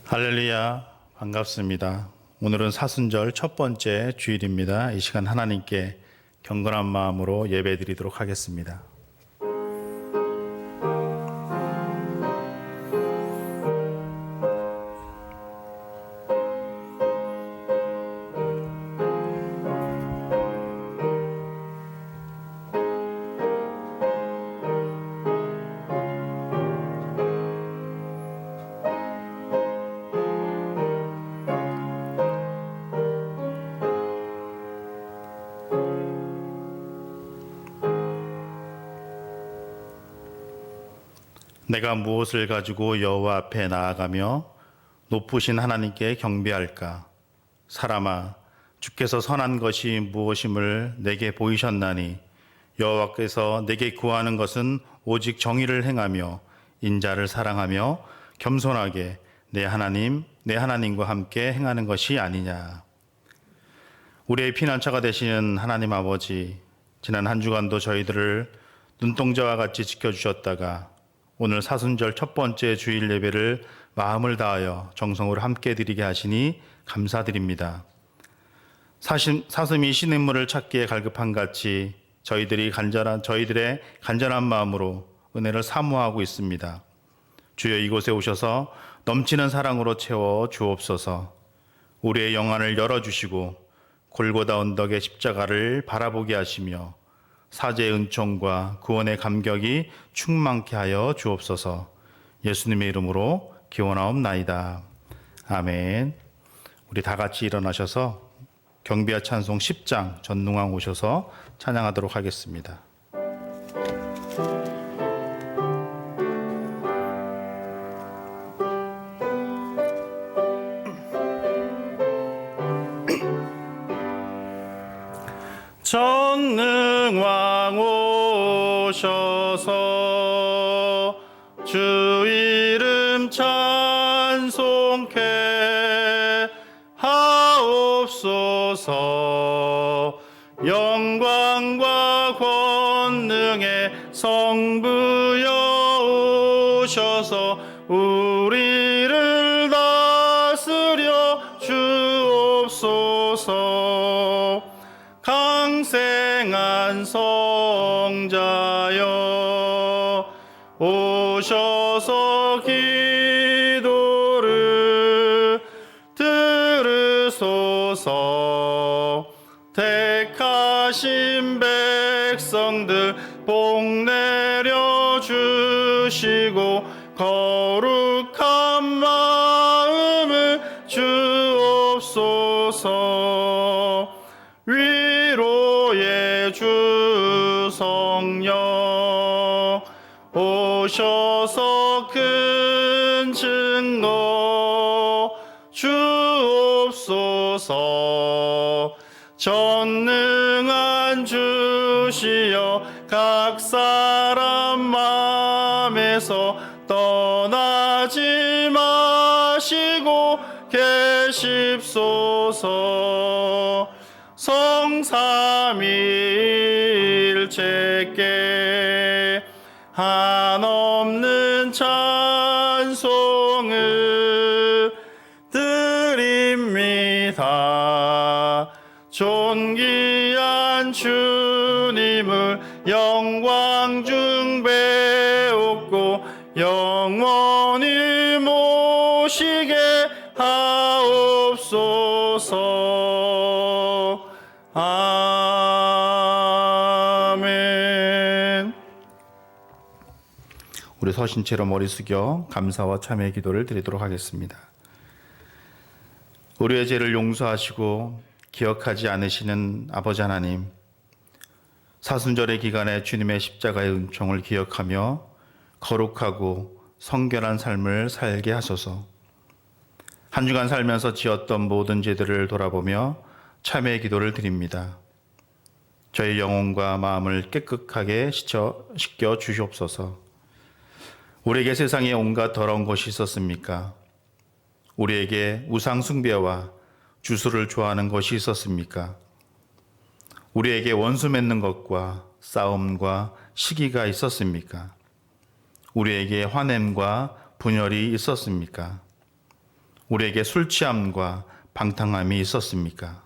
할렐루야, 반갑습니다. 오늘은 사순절 첫 번째 주일입니다. 이 시간 하나님께 경건한 마음으로 예배드리도록 하겠습니다. 내가 무엇을 가지고 여호와 앞에 나아가며 높으신 하나님께 경배할까? 사람아, 주께서 선한 것이 무엇임을 내게 보이셨나니 여호와께서 내게 구하는 것은 오직 정의를 행하며 인자를 사랑하며 겸손하게 내 하나님과 함께 행하는 것이 아니냐. 우리의 피난처가 되시는 하나님 아버지, 지난 한 주간도 저희들을 눈동자와 같이 지켜주셨다가 오늘 사순절 첫 번째 주일 예배를 마음을 다하여 정성으로 함께 드리게 하시니 감사드립니다. 사슴이 신음물을 찾기에 갈급한 같이 저희들의 간절한 마음으로 은혜를 사모하고 있습니다. 주여, 이곳에 오셔서 넘치는 사랑으로 채워 주옵소서. 우리의 영안을 열어주시고 골고다 언덕의 십자가를 바라보게 하시며 사제의 은총과 구원의 감격이 충만케 하여 주옵소서. 예수님의 이름으로 기원하옵나이다. 아멘. 우리 다 같이 일어나셔서 경배와 찬송 10장 전능왕 오셔서 찬양하도록 하겠습니다. 전능왕 오셔서 주 이름 찬송케 하옵소서. 영광과 권능의 성부여 오셔서 우리를 다스려 주옵소서. 강생한 성자여 오셔서 기도를 들으소서. 택하신 백성들 복 내려 주시고 거룩한 마음을 주옵소서. 위로의 주 성령 오셔서 큰 증거 주옵소서. 전능한 주시여 각 사람 마음에서 떠나지 마시고 계십소서. 성삼위일체께 한없는 찬송을 드립니다. 존귀한 주님을 영광 중 배웠고 영원히 모시게 하옵소서. 아멘. 우리 서신 채로 머리 숙여 감사와 참회의 기도를 드리도록 하겠습니다. 우리의 죄를 용서하시고 기억하지 않으시는 아버지 하나님, 사순절의 기간에 주님의 십자가의 은총을 기억하며 거룩하고 성결한 삶을 살게 하소서. 한 주간 살면서 지었던 모든 죄들을 돌아보며 참회의 기도를 드립니다. 저희 영혼과 마음을 깨끗하게 씻겨 주시옵소서. 우리에게 세상에 온갖 더러운 것이 있었습니까? 우리에게 우상 숭배와 주술을 좋아하는 것이 있었습니까? 우리에게 원수 맺는 것과 싸움과 시기가 있었습니까? 우리에게 화냄과 분열이 있었습니까? 우리에게 술 취함과 방탕함이 있었습니까?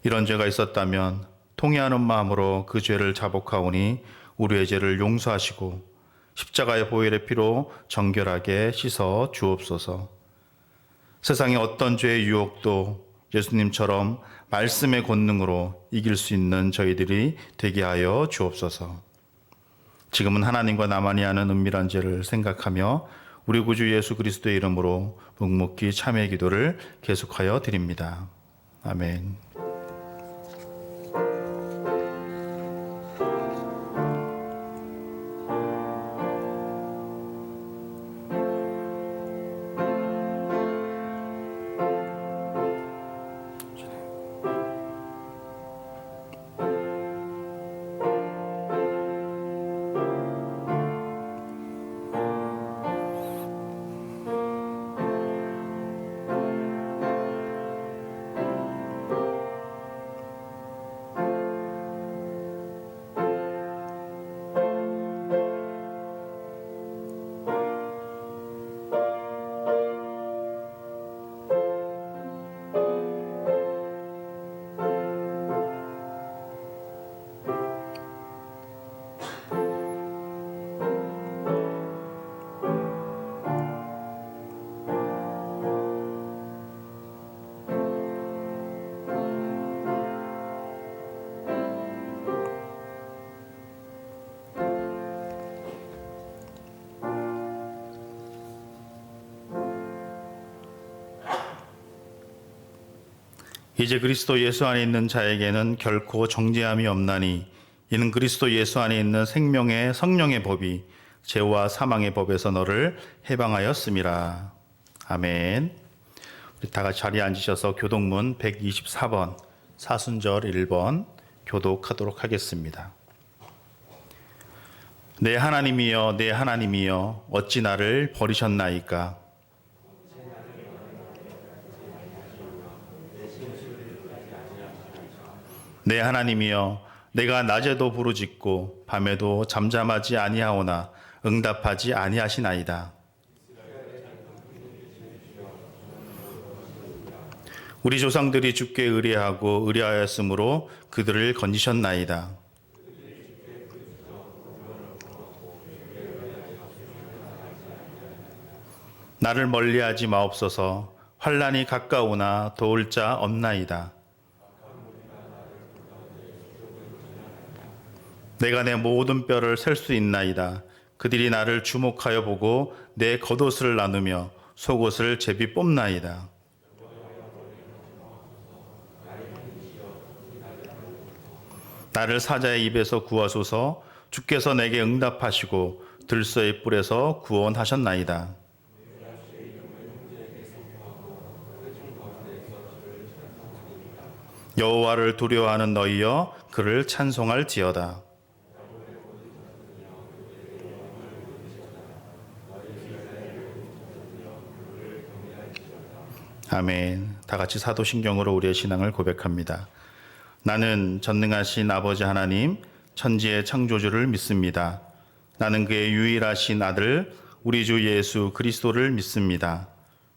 이런 죄가 있었다면 통회하는 마음으로 그 죄를 자복하오니 우리의 죄를 용서하시고 십자가의 보혈의 피로 정결하게 씻어 주옵소서. 세상의 어떤 죄의 유혹도 예수님처럼 말씀의 권능으로 이길 수 있는 저희들이 되게 하여 주옵소서. 지금은 하나님과 나만이 아는 은밀한 죄를 생각하며 우리 구주 예수 그리스도의 이름으로 묵묵히 참회의 기도를 계속하여 드립니다. 아멘. 이제 그리스도 예수 안에 있는 자에게는 결코 정죄함이 없나니 이는 그리스도 예수 안에 있는 생명의 성령의 법이 죄와 사망의 법에서 너를 해방하였음이라. 아멘. 우리 다 같이 자리에 앉으셔서 교독문 124번 사순절 1번 교독하도록 하겠습니다. 내 하나님이여 내 하나님이여 어찌 나를 버리셨나이까. 내 하나님이여 내가 낮에도 부르짖고 밤에도 잠잠하지 아니하오나 응답하지 아니하시나이다. 우리 조상들이 주께 의뢰하고 의뢰하였으므로 그들을 건지셨나이다. 나를 멀리하지 마옵소서. 환난이 가까우나 도울 자 없나이다. 내가 내 모든 뼈를 셀 수 있나이다. 그들이 나를 주목하여 보고 내 겉옷을 나누며 속옷을 제비 뽑나이다. 나를 사자의 입에서 구하소서. 주께서 내게 응답하시고 들소의 뿔에서 구원하셨나이다. 여호와를 두려워하는 너희여 그를 찬송할지어다. 아멘. 다 같이 사도신경으로 우리의 신앙을 고백합니다. 나는 전능하신 아버지 하나님, 천지의 창조주를 믿습니다. 나는 그의 유일하신 아들, 우리 주 예수 그리스도를 믿습니다.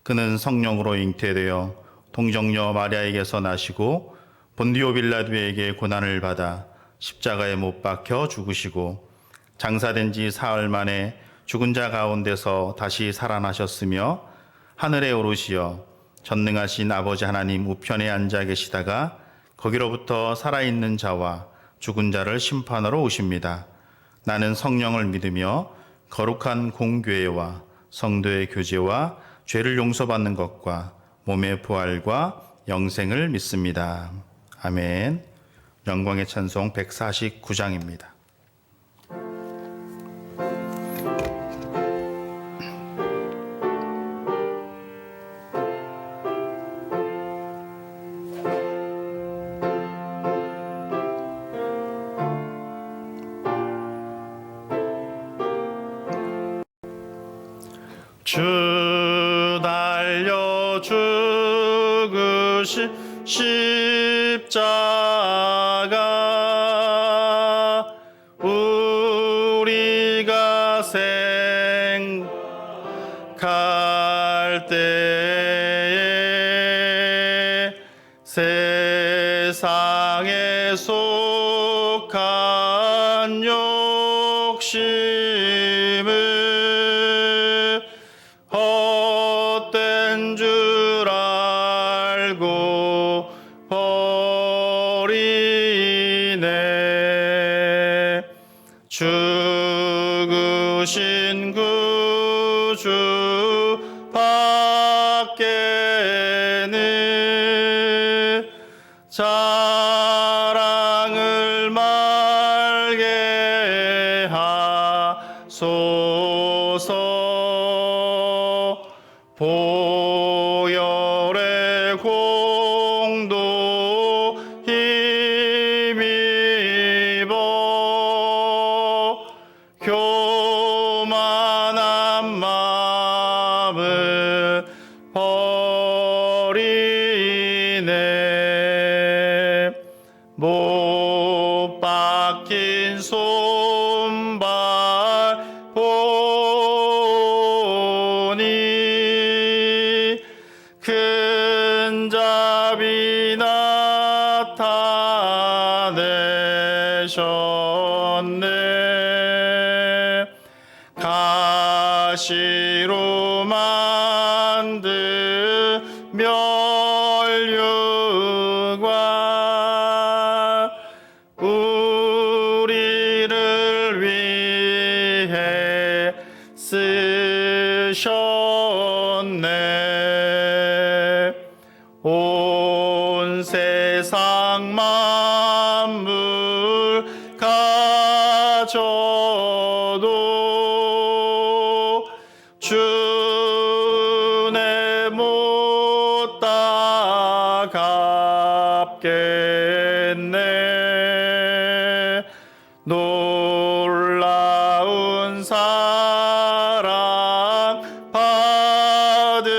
그는 성령으로 잉태되어 동정녀 마리아에게서 나시고 본디오 빌라도에게 고난을 받아 십자가에 못 박혀 죽으시고 장사된 지 사흘 만에 죽은 자 가운데서 다시 살아나셨으며 하늘에 오르시어 전능하신 아버지 하나님 우편에 앉아 계시다가 거기로부터 살아있는 자와 죽은 자를 심판하러 오십니다. 나는 성령을 믿으며 거룩한 공교회와 성도의 교제와 죄를 용서받는 것과 몸의 부활과 영생을 믿습니다. 아멘. 영광의 찬송 149장입니다. 주 달려 죽으신 십자가 속한 욕심을 헛된 줄 알고 버리네. 죽으신 구주 밖에는 자랑을 말게 하소서. 보혈의 공도 힘입어 교만한 마음을 버리네. 못 박힌 손발 보니 큰 자비 나타내셨네. 가시로 만든 멸류관 우리를 위해 쓰셨네. 온 세상 만물 가져도 주내 못 갚겠네. 놀라운 사랑 받으나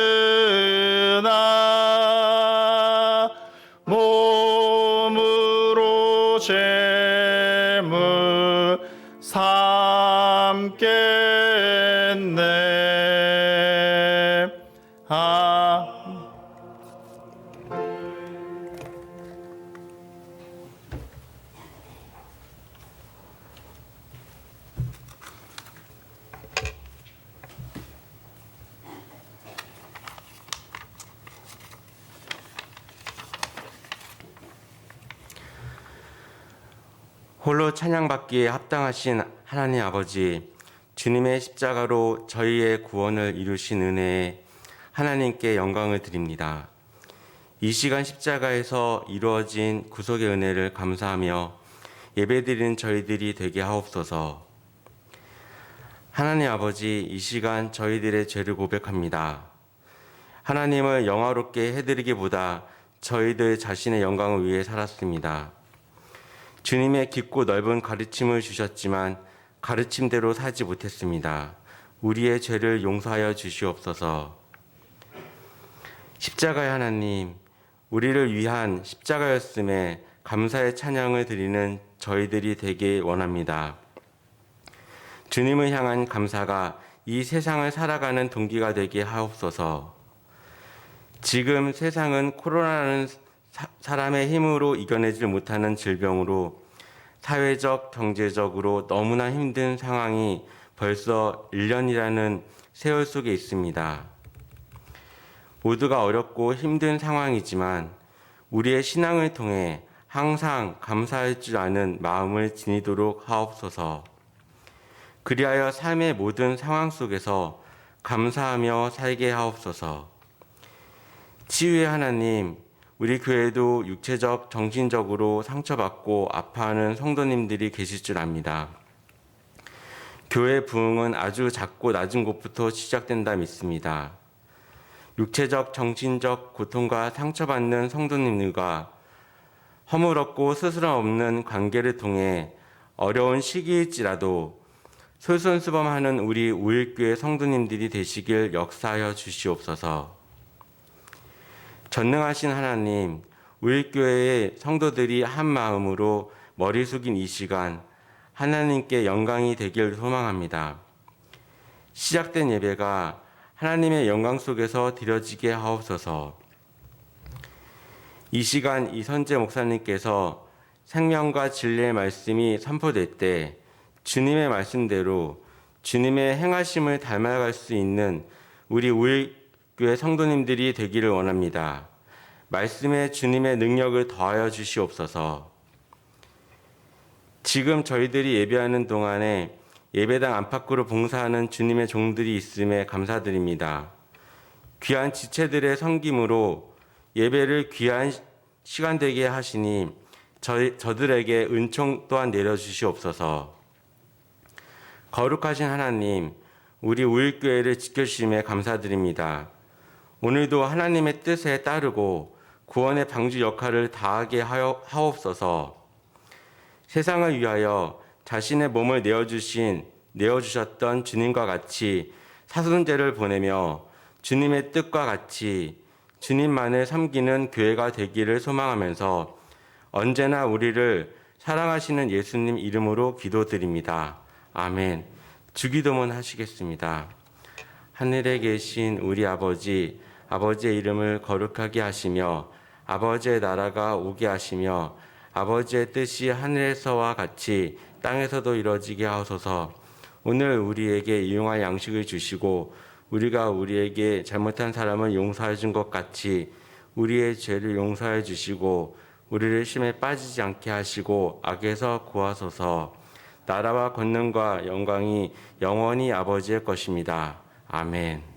몸으로 재물 삼겠네. 홀로 찬양받기에 합당하신 하나님 아버지, 주님의 십자가로 저희의 구원을 이루신 은혜에 하나님께 영광을 드립니다. 이 시간 십자가에서 이루어진 구속의 은혜를 감사하며 예배드리는 저희들이 되게 하옵소서. 하나님 아버지, 이 시간 저희들의 죄를 고백합니다. 하나님을 영화롭게 해드리기보다 저희들 자신의 영광을 위해 살았습니다. 주님의 깊고 넓은 가르침을 주셨지만 가르침대로 살지 못했습니다. 우리의 죄를 용서하여 주시옵소서. 십자가의 하나님, 우리를 위한 십자가였음에 감사의 찬양을 드리는 저희들이 되길 원합니다. 주님을 향한 감사가 이 세상을 살아가는 동기가 되게 하옵소서. 지금 세상은 코로나라는 사람의 힘으로 이겨내지 못하는 질병으로 사회적, 경제적으로 너무나 힘든 상황이 벌써 1년이라는 세월 속에 있습니다. 모두가 어렵고 힘든 상황이지만 우리의 신앙을 통해 항상 감사할 줄 아는 마음을 지니도록 하옵소서. 그리하여 삶의 모든 상황 속에서 감사하며 살게 하옵소서. 치유의 하나님, 우리 교회도 육체적, 정신적으로 상처받고 아파하는 성도님들이 계실 줄 압니다. 교회 부흥은 아주 작고 낮은 곳부터 시작된다 믿습니다. 육체적, 정신적 고통과 상처받는 성도님들과 허물없고 스스럼 없는 관계를 통해 어려운 시기일지라도 솔선수범하는 우리 우일교회 성도님들이 되시길 역사하여 주시옵소서. 전능하신 하나님, 우일교회의 성도들이 한 마음으로 머리 숙인 이 시간 하나님께 영광이 되길 소망합니다. 시작된 예배가 하나님의 영광 속에서 드려지게 하옵소서. 이 시간 이선재 목사님께서 생명과 진리의 말씀이 선포될 때 주님의 말씀대로 주님의 행하심을 닮아갈 수 있는 우리 우일교회 성도님들이 되기를 원합니다. 말씀에 주님의 능력을 더하여 주시옵소서. 지금 저희들이 예배하는 동안에 예배당 안팎으로 봉사하는 주님의 종들이 있음에 감사드립니다. 귀한 지체들의 섬김으로 예배를 귀한 시간 되게 하시니 저들에게 은총 또한 내려주시옵소서. 거룩하신 하나님, 우리 우일교회를 지켜주심에 감사드립니다. 오늘도 하나님의 뜻에 따르고 구원의 방주 역할을 다하게 하옵소서. 세상을 위하여 자신의 몸을 내어주셨던 주님과 같이 사순제를 보내며 주님의 뜻과 같이 주님만을 섬기는 교회가 되기를 소망하면서 언제나 우리를 사랑하시는 예수님 이름으로 기도드립니다. 아멘. 주기도문 하시겠습니다. 하늘에 계신 우리 아버지, 아버지의 이름을 거룩하게 하시며 아버지의 나라가 오게 하시며 아버지의 뜻이 하늘에서와 같이 땅에서도 이루어지게 하소서. 오늘 우리에게 일용할 양식을 주시고 우리가 우리에게 잘못한 사람을 용서해 준 것 같이 우리의 죄를 용서해 주시고 우리를 심에 빠지지 않게 하시고 악에서 구하소서. 나라와 권능과 영광이 영원히 아버지의 것입니다. 아멘.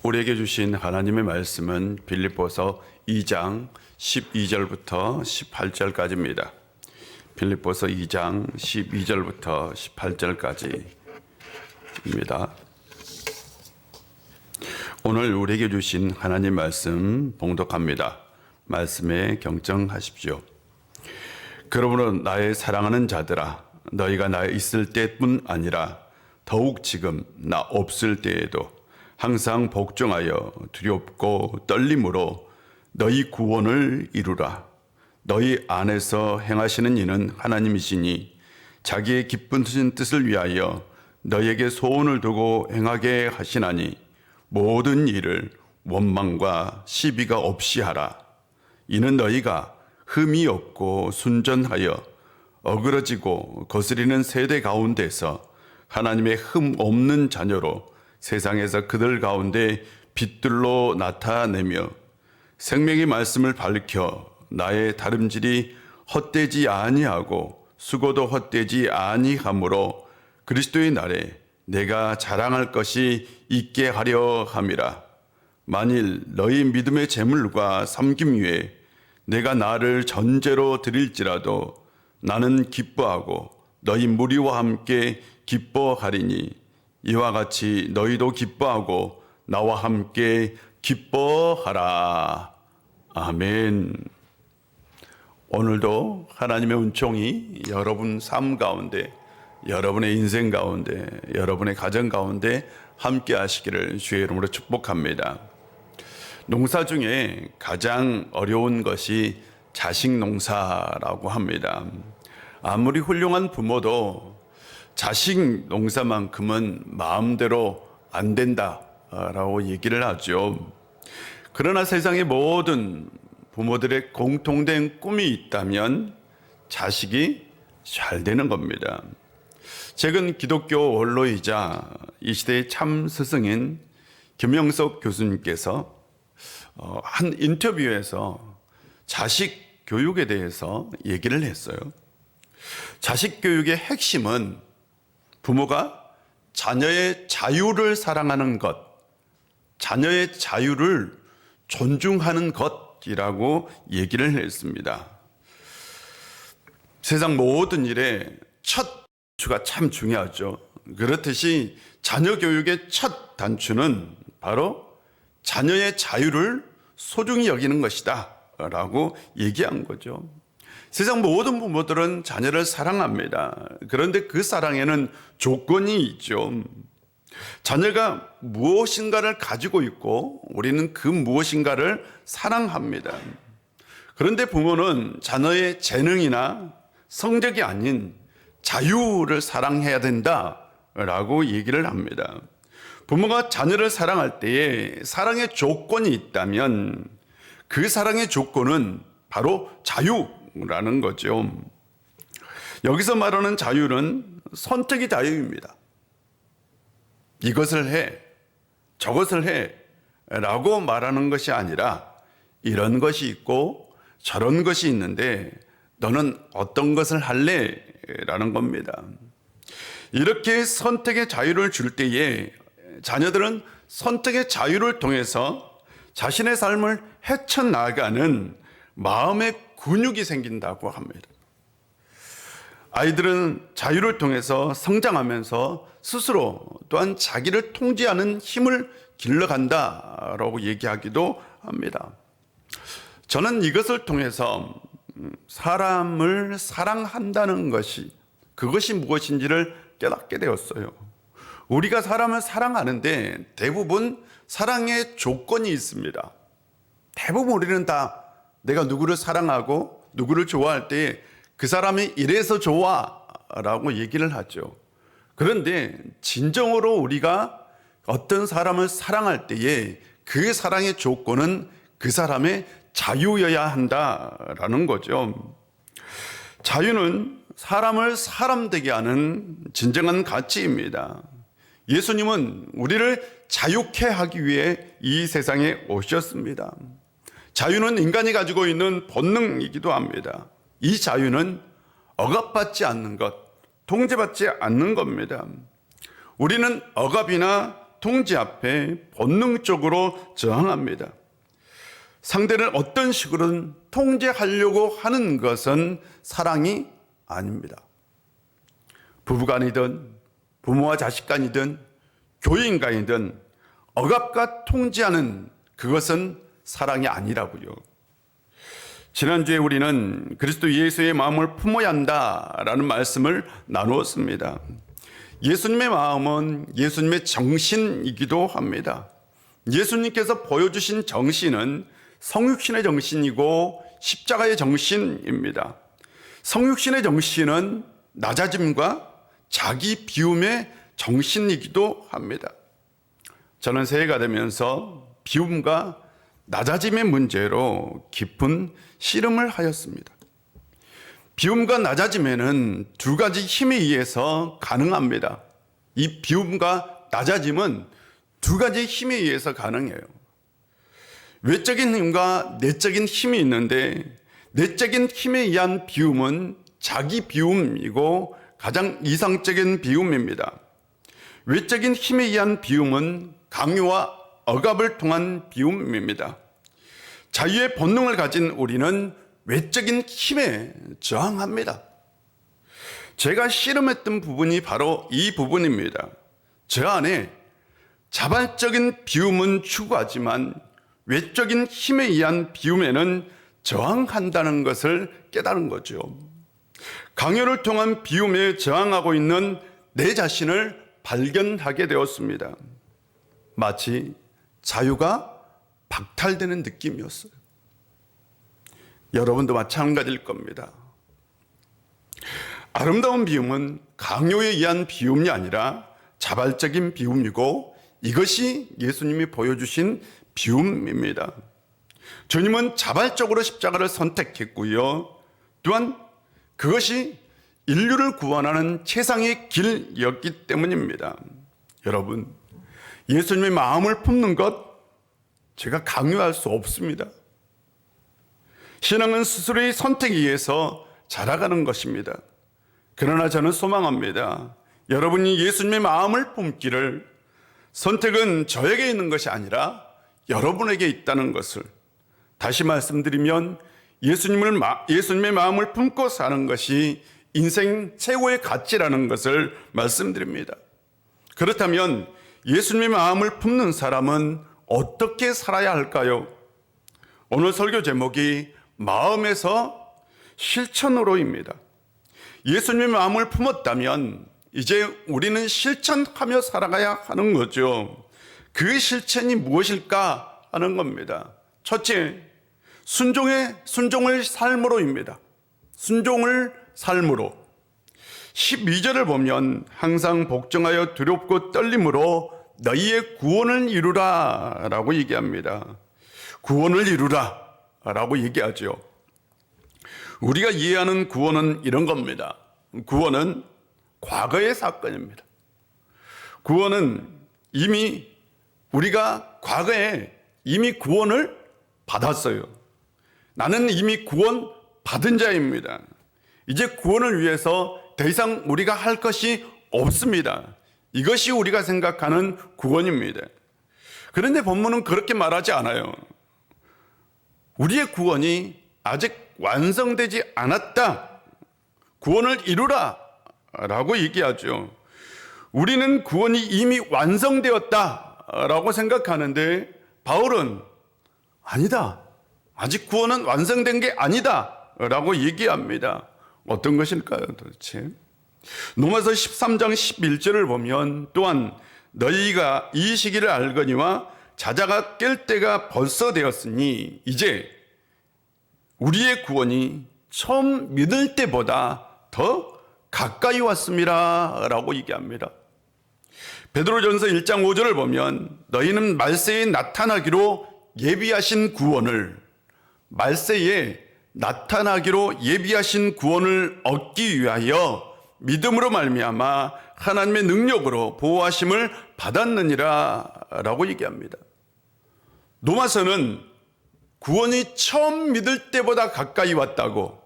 우리에게 주신 하나님의 말씀은 빌립보서 2장 12절부터 18절까지입니다. 빌립보서 2장 12절부터 18절까지입니다. 오늘 우리에게 주신 하나님 말씀 봉독합니다. 말씀에 경청하십시오. 그러므로 나의 사랑하는 자들아, 너희가 나 있을 때뿐 아니라 더욱 지금 나 없을 때에도 항상 복종하여 두렵고 떨림으로 너희 구원을 이루라. 너희 안에서 행하시는 이는 하나님이시니 자기의 기쁜 뜻을 위하여 너희에게 소원을 두고 행하게 하시나니 모든 일을 원망과 시비가 없이 하라. 이는 너희가 흠이 없고 순전하여 어그러지고 거스리는 세대 가운데서 하나님의 흠 없는 자녀로 세상에서 그들 가운데 빛들로 나타내며 생명의 말씀을 밝혀 나의 다름질이 헛되지 아니하고 수고도 헛되지 아니하므로 그리스도의 날에 내가 자랑할 것이 있게 하려 함이라. 만일 너희 믿음의 재물과 섬김 위에 내가 나를 전제로 드릴지라도 나는 기뻐하고 너희 무리와 함께 기뻐하리니 이와 같이 너희도 기뻐하고 나와 함께 기뻐하라. 아멘. 오늘도 하나님의 은총이 여러분 삶 가운데, 여러분의 인생 가운데, 여러분의 가정 가운데 함께 하시기를 주의 이름으로 축복합니다. 농사 중에 가장 어려운 것이 자식 농사라고 합니다. 아무리 훌륭한 부모도 자식 농사만큼은 마음대로 안 된다라고 얘기를 하죠. 그러나 세상의 모든 부모들의 공통된 꿈이 있다면 자식이 잘 되는 겁니다. 최근 기독교 원로이자 이 시대의 참 스승인 김영석 교수님께서 한 인터뷰에서 자식 교육에 대해서 얘기를 했어요. 자식 교육의 핵심은 부모가 자녀의 자유를 사랑하는 것, 자녀의 자유를 존중하는 것이라고 얘기를 했습니다. 세상 모든 일에 첫 단추가 참 중요하죠. 그렇듯이 자녀 교육의 첫 단추는 바로 자녀의 자유를 소중히 여기는 것이다 라고 얘기한 거죠. 세상 모든 부모들은 자녀를 사랑합니다. 그런데 그 사랑에는 조건이 있죠. 자녀가 무엇인가를 가지고 있고 우리는 그 무엇인가를 사랑합니다. 그런데 부모는 자녀의 재능이나 성적이 아닌 자유를 사랑해야 된다라고 얘기를 합니다. 부모가 자녀를 사랑할 때에 사랑의 조건이 있다면 그 사랑의 조건은 바로 자유라는 거죠. 여기서 말하는 자유는 선택의 자유입니다. 이것을 해, 저것을 해 라고 말하는 것이 아니라 이런 것이 있고 저런 것이 있는데 너는 어떤 것을 할래? 라는 겁니다. 이렇게 선택의 자유를 줄 때에 자녀들은 선택의 자유를 통해서 자신의 삶을 헤쳐나가는 마음의 근육이 생긴다고 합니다. 아이들은 자유를 통해서 성장하면서 스스로 또한 자기를 통제하는 힘을 길러간다라고 얘기하기도 합니다. 저는 이것을 통해서 사람을 사랑한다는 것이 그것이 무엇인지를 깨닫게 되었어요. 우리가 사람을 사랑하는데 대부분 사랑의 조건이 있습니다. 대부분 우리는 다 내가 누구를 사랑하고 누구를 좋아할 때 그 사람이 이래서 좋아라고 얘기를 하죠. 그런데 진정으로 우리가 어떤 사람을 사랑할 때에 그 사랑의 조건은 그 사람의 자유여야 한다라는 거죠. 자유는 사람을 사람 되게 하는 진정한 가치입니다. 예수님은 우리를 자유케 하기 위해 이 세상에 오셨습니다. 자유는 인간이 가지고 있는 본능이기도 합니다. 이 자유는 억압받지 않는 것, 통제받지 않는 겁니다. 우리는 억압이나 통제 앞에 본능적으로 저항합니다. 상대를 어떤 식으로든 통제하려고 하는 것은 사랑이 아닙니다. 부부간이든 부모와 자식간이든 교인간이든 억압과 통제하는 그것은 사랑이 아니라고요. 지난주에 우리는 그리스도 예수의 마음을 품어야 한다라는 말씀을 나누었습니다. 예수님의 마음은 예수님의 정신이기도 합니다. 예수님께서 보여주신 정신은 성육신의 정신이고 십자가의 정신입니다. 성육신의 정신은 낮아짐과 자기 비움의 정신이기도 합니다. 저는 새해가 되면서 비움과 낮아짐의 문제로 깊은 씨름을 하였습니다. 비움과 낮아짐에는 두 가지 힘에 의해서 가능합니다. 이 비움과 낮아짐은 두 가지 힘에 의해서 가능해요. 외적인 힘과 내적인 힘이 있는데 내적인 힘에 의한 비움은 자기 비움이고 가장 이상적인 비움입니다. 외적인 힘에 의한 비움은 강요와 억압을 통한 비움입니다. 자유의 본능을 가진 우리는 외적인 힘에 저항합니다. 제가 씨름했던 부분이 바로 이 부분입니다. 저 안에 자발적인 비움은 추구하지만 외적인 힘에 의한 비움에는 저항한다는 것을 깨달은 거죠. 강요를 통한 비움에 저항하고 있는 내 자신을 발견하게 되었습니다. 마치 자유가 박탈되는 느낌이었어요. 여러분도 마찬가지일 겁니다. 아름다운 비움은 강요에 의한 비움이 아니라 자발적인 비움이고 이것이 예수님이 보여주신 비움입니다. 주님은 자발적으로 십자가를 선택했고요. 또한 그것이 인류를 구원하는 최상의 길이었기 때문입니다. 여러분, 예수님의 마음을 품는 것 제가 강요할 수 없습니다. 신앙은 스스로의 선택에 의해서 자라가는 것입니다. 그러나 저는 소망합니다. 여러분이 예수님의 마음을 품기를 선택은 저에게 있는 것이 아니라 여러분에게 있다는 것을 다시 말씀드리면 예수님의 마음을 품고 사는 것이 인생 최고의 가치라는 것을 말씀드립니다. 그렇다면 예수님의 마음을 품는 사람은 어떻게 살아야 할까요? 오늘 설교 제목이 마음에서 실천으로입니다. 예수님의 마음을 품었다면 이제 우리는 실천하며 살아가야 하는 거죠. 그 실천이 무엇일까 하는 겁니다. 첫째, 순종을 삶으로입니다. 순종을 삶으로. 12절을 보면 항상 복종하여 두렵고 떨림으로 너희의 구원을 이루라 라고 얘기합니다. 구원을 이루라 라고 얘기하죠. 우리가 이해하는 구원은 이런 겁니다. 구원은 과거의 사건입니다. 구원은 이미 우리가 과거에 이미 구원을 받았어요. 나는 이미 구원 받은 자입니다. 이제 구원을 위해서 더 이상 우리가 할 것이 없습니다. 이것이 우리가 생각하는 구원입니다. 그런데 본문은 그렇게 말하지 않아요. 우리의 구원이 아직 완성되지 않았다. 구원을 이루라 라고 얘기하죠. 우리는 구원이 이미 완성되었다 라고 생각하는데 바울은 아니다. 아직 구원은 완성된 게 아니다 라고 얘기합니다. 어떤 것일까요 도대체? 로마서 13장 11절을 보면 또한 너희가 이 시기를 알거니와 자자가 깰 때가 벌써 되었으니 이제 우리의 구원이 처음 믿을 때보다 더 가까이 왔습니다 라고 얘기합니다. 베드로전서 1장 5절을 보면 너희는 말세에 나타나기로 예비하신 구원을 얻기 위하여 믿음으로 말미암아 하나님의 능력으로 보호하심을 받았느니라 라고 얘기합니다. 로마서는 구원이 처음 믿을 때보다 가까이 왔다고,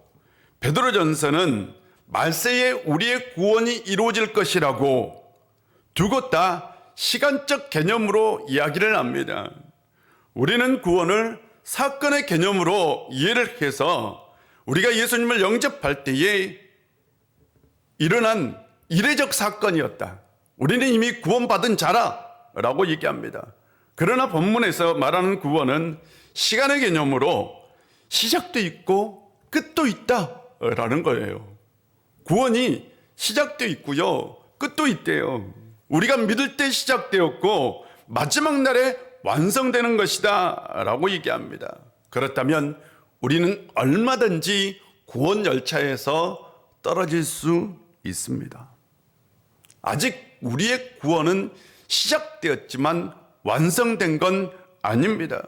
베드로전서는 말세에 우리의 구원이 이루어질 것이라고 두 것 다 시간적 개념으로 이야기를 합니다. 우리는 구원을 사건의 개념으로 이해를 해서 우리가 예수님을 영접할 때에 일어난 이례적 사건이었다. 우리는 이미 구원받은 자라라고 얘기합니다. 그러나 본문에서 말하는 구원은 시간의 개념으로 시작도 있고 끝도 있다라는 거예요. 구원이 시작도 있고요, 끝도 있대요. 우리가 믿을 때 시작되었고 마지막 날에 완성되는 것이다 라고 얘기합니다. 그렇다면 우리는 얼마든지 구원 열차에서 떨어질 수 있습니다. 아직 우리의 구원은 시작되었지만 완성된 건 아닙니다.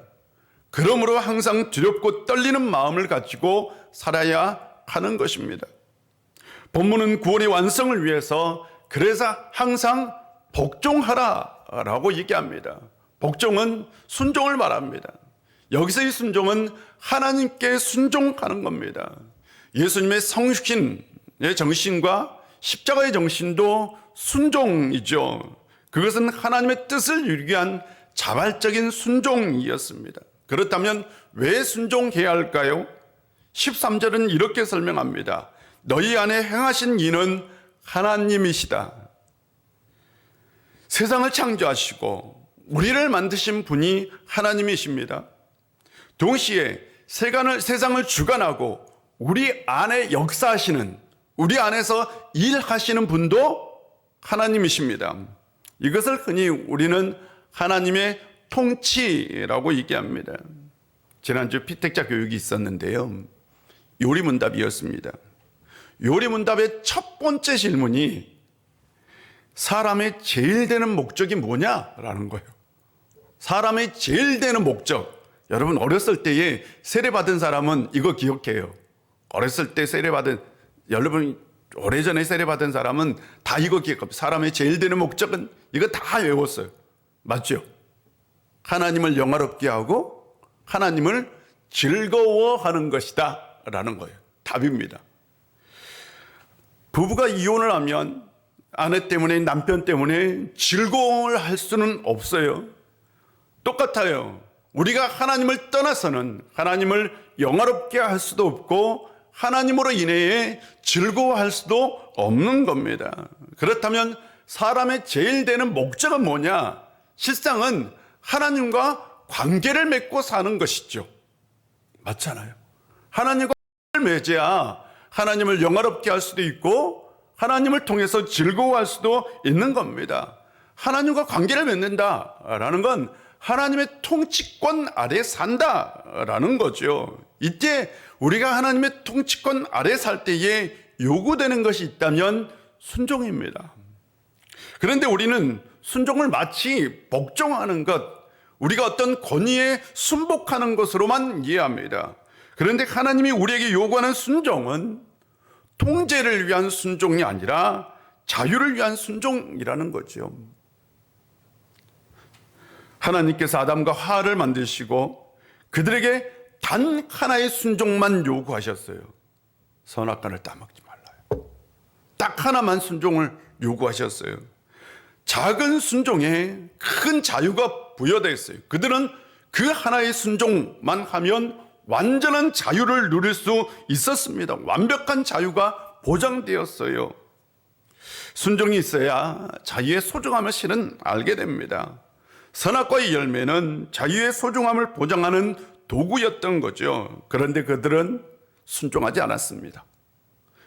그러므로 항상 두렵고 떨리는 마음을 가지고 살아야 하는 것입니다. 본문은 구원의 완성을 위해서 그래서 항상 복종하라 라고 얘기합니다. 복종은 순종을 말합니다. 여기서의 순종은 하나님께 순종하는 겁니다. 예수님의 성육신의 정신과 십자가의 정신도 순종이죠. 그것은 하나님의 뜻을 이루기 위한 자발적인 순종이었습니다. 그렇다면 왜 순종해야 할까요? 13절은 이렇게 설명합니다. 너희 안에 행하신 이는 하나님이시다. 세상을 창조하시고 우리를 만드신 분이 하나님이십니다. 동시에 세상을 주관하고 우리 안에 역사하시는, 우리 안에서 일하시는 분도 하나님이십니다. 이것을 흔히 우리는 하나님의 통치라고 얘기합니다. 지난주 피택자 교육이 있었는데요, 요리문답이었습니다. 요리문답의 첫 번째 질문이 사람의 제일 되는 목적이 뭐냐라는 거예요. 사람의 제일 되는 목적. 여러분 어렸을 때에 세례받은 사람은 이거 기억해요. 어렸을 때 세례받은, 여러분 오래전에 세례받은 사람은 다 이거 기억합니다. 사람의 제일 되는 목적은 이거 다 외웠어요. 맞죠? 하나님을 영화롭게 하고 하나님을 즐거워하는 것이다 라는 거예요. 답입니다. 부부가 이혼을 하면 아내 때문에, 남편 때문에 즐거움을 할 수는 없어요. 똑같아요. 우리가 하나님을 떠나서는 하나님을 영화롭게 할 수도 없고 하나님으로 인해 즐거워할 수도 없는 겁니다. 그렇다면 사람의 제일 되는 목적은 뭐냐? 실상은 하나님과 관계를 맺고 사는 것이죠. 맞잖아요. 하나님과 관계를 맺어야 하나님을 영화롭게 할 수도 있고 하나님을 통해서 즐거워할 수도 있는 겁니다. 하나님과 관계를 맺는다라는 건 하나님의 통치권 아래 산다라는 거죠. 이때 우리가 하나님의 통치권 아래 살 때에 요구되는 것이 있다면 순종입니다. 그런데 우리는 순종을 마치 복종하는 것, 우리가 어떤 권위에 순복하는 것으로만 이해합니다. 그런데 하나님이 우리에게 요구하는 순종은 통제를 위한 순종이 아니라 자유를 위한 순종이라는 거죠. 하나님께서 아담과 하와를 만드시고 그들에게 단 하나의 순종만 요구하셨어요. 선악과를 따먹지 말라요. 딱 하나만 순종을 요구하셨어요. 작은 순종에 큰 자유가 부여되어 있어요. 그들은 그 하나의 순종만 하면 완전한 자유를 누릴 수 있었습니다. 완벽한 자유가 보장되었어요. 순종이 있어야 자유의 소중함을 실은 알게 됩니다. 선악과의 열매는 자유의 소중함을 보장하는 도구였던 거죠. 그런데 그들은 순종하지 않았습니다.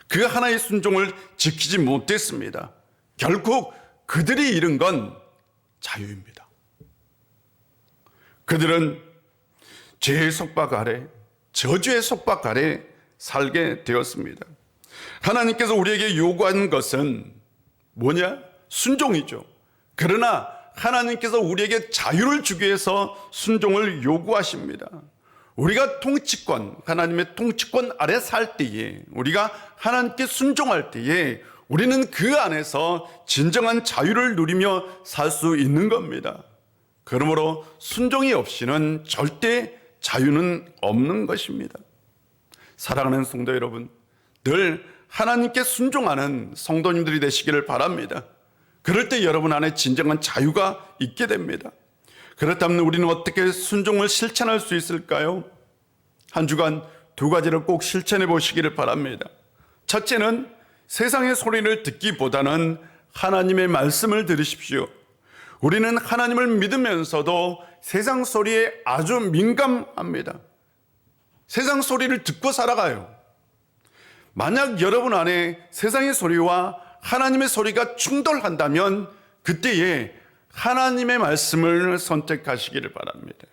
그 하나의 순종을 지키지 못했습니다. 결국 그들이 잃은 건 자유입니다. 그들은 죄의 속박 아래, 저주의 속박 아래 살게 되었습니다. 하나님께서 우리에게 요구한 것은 뭐냐? 순종이죠. 그러나 하나님께서 우리에게 자유를 주기 위해서 순종을 요구하십니다. 우리가 통치권, 하나님의 통치권 아래 살 때에, 우리가 하나님께 순종할 때에 우리는 그 안에서 진정한 자유를 누리며 살 수 있는 겁니다. 그러므로 순종이 없이는 절대 자유는 없는 것입니다. 사랑하는 성도 여러분, 늘 하나님께 순종하는 성도님들이 되시기를 바랍니다. 그럴 때 여러분 안에 진정한 자유가 있게 됩니다. 그렇다면 우리는 어떻게 순종을 실천할 수 있을까요? 한 주간 두 가지를 꼭 실천해 보시기를 바랍니다. 첫째는 세상의 소리를 듣기보다는 하나님의 말씀을 들으십시오. 우리는 하나님을 믿으면서도 세상 소리에 아주 민감합니다. 세상 소리를 듣고 살아가요. 만약 여러분 안에 세상의 소리와 하나님의 소리가 충돌한다면 그때에 하나님의 말씀을 선택하시기를 바랍니다.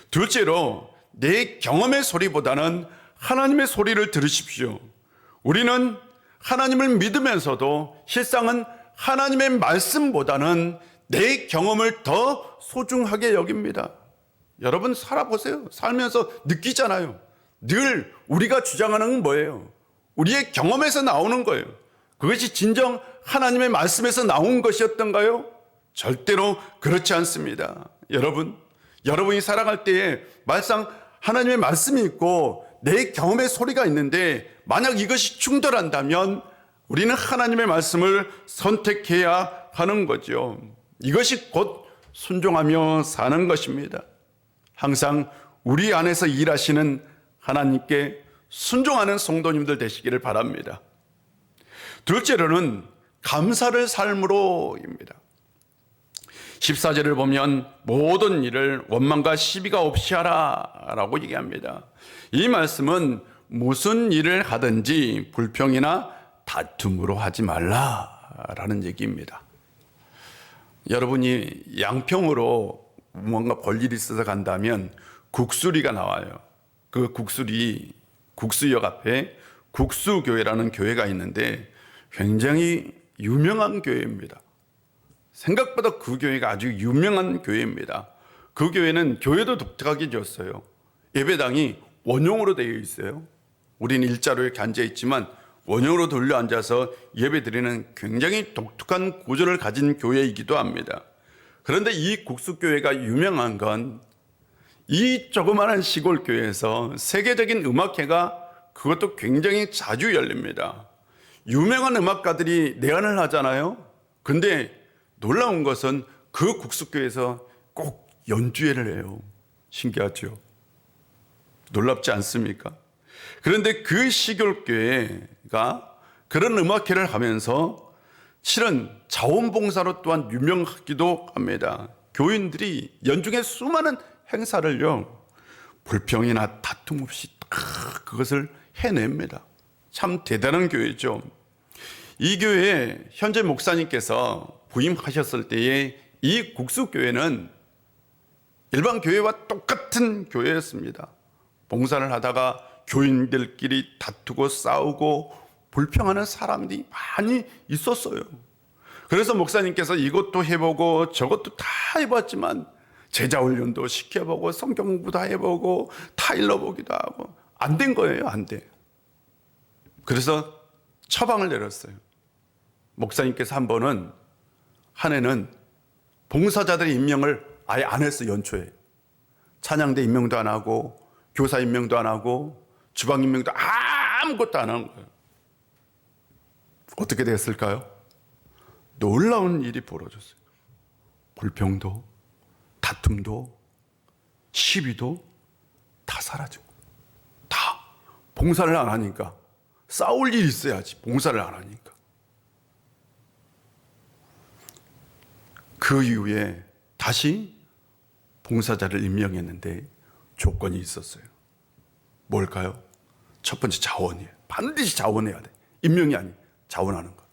둘째로 내 경험의 소리보다는 하나님의 소리를 들으십시오. 우리는 하나님을 믿으면서도 실상은 하나님의 말씀보다는 내 경험을 더 소중하게 여깁니다. 여러분 살아보세요. 살면서 느끼잖아요. 늘 우리가 주장하는 건 뭐예요? 우리의 경험에서 나오는 거예요. 그것이 진정 하나님의 말씀에서 나온 것이었던가요? 절대로 그렇지 않습니다. 여러분이 살아갈 때에 말상 하나님의 말씀이 있고 내 경험의 소리가 있는데 만약 이것이 충돌한다면 우리는 하나님의 말씀을 선택해야 하는 거죠. 이것이 곧 순종하며 사는 것입니다. 항상 우리 안에서 일하시는 하나님께 순종하는 성도님들 되시기를 바랍니다. 둘째로는 감사를 삶으로입니다. 14절을 보면 모든 일을 원망과 시비가 없이 하라 라고 얘기합니다. 이 말씀은 무슨 일을 하든지 불평이나 다툼으로 하지 말라라는 얘기입니다. 여러분이 양평으로 뭔가 볼일이 있어서 간다면 국수리가 나와요. 그 국수리, 국수역 앞에 국수교회라는 교회가 있는데 굉장히 유명한 교회입니다. 생각보다 그 교회가 아주 유명한 교회입니다. 그 교회는 교회도 독특하게 지었어요. 예배당이 원형으로 되어 있어요. 우리는 일자로 이렇게 앉아있지만 원형으로 돌려 앉아서 예배드리는 굉장히 독특한 구조를 가진 교회이기도 합니다. 그런데 이 국수교회가 유명한 건 이 조그마한 시골 교회에서 세계적인 음악회가 그것도 굉장히 자주 열립니다. 유명한 음악가들이 내한을 하잖아요. 근데 놀라운 것은 그 국수교회에서 꼭 연주회를 해요. 신기하죠? 놀랍지 않습니까? 그런데 그 시골교회가 그런 음악회를 하면서 실은 자원봉사로 또한 유명하기도 합니다. 교인들이 연중에 수많은 행사를요, 불평이나 다툼 없이 그것을 해냅니다. 참 대단한 교회죠. 이 교회에 현재 목사님께서 부임하셨을 때의 이 국수교회는 일반 교회와 똑같은 교회였습니다. 봉사를 하다가 교인들끼리 다투고 싸우고 불평하는 사람들이 많이 있었어요. 그래서 목사님께서 이것도 해보고 저것도 다 해봤지만 제자훈련도 시켜보고 성경 공부도 해보고 타일러 보기도 하고 안 된 거예요. 안 돼. 그래서 처방을 내렸어요. 목사님께서 한 해는 봉사자들의 임명을 아예 안 했어요. 연초에 찬양대 임명도 안 하고 교사 임명도 안 하고 주방 임명도 아무것도 안 하는 거예요. 어떻게 됐을까요? 놀라운 일이 벌어졌어요. 불평도 다툼도 시비도 다 사라지고, 다 봉사를 안 하니까. 싸울 일이 있어야지 봉사를 안 하니까. 그 이후에 다시 봉사자를 임명했는데 조건이 있었어요. 뭘까요? 첫 번째 자원이에요. 반드시 자원해야 돼. 임명이 아니 자원하는 것.